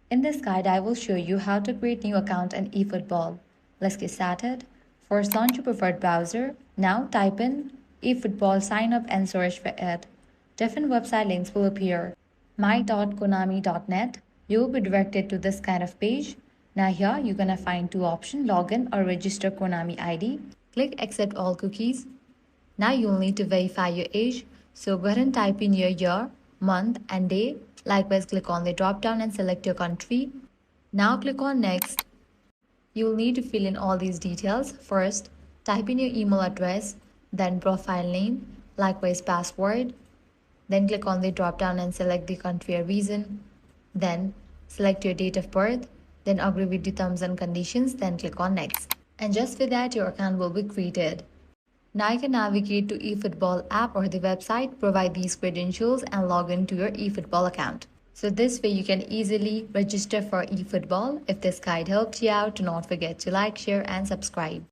In this guide, I will show you how to create new account in eFootball. Let's get started. First, launch your preferred browser. Now type in eFootball, sign up and search for it. Different website links will appear. my.konami.net. You will be directed to this kind of page. Now here you're gonna find two options, login or register Konami ID. Click accept all cookies. Now you'll need to verify your age. So go ahead and type in your year, month and day. Likewise, click on the drop down and select your country. Now click on next. You'll need to fill in all these details. First, type in your email address, then profile name, likewise password. Then click on the drop down and select the country or region. Then select your date of birth, then agree with the terms and conditions, then click on next. And just for that, your account will be created. Now you can navigate to eFootball app or the website, provide these credentials and log in to your eFootball account. So this way you can easily register for eFootball. If this guide helped you out, do not forget to like, share and subscribe.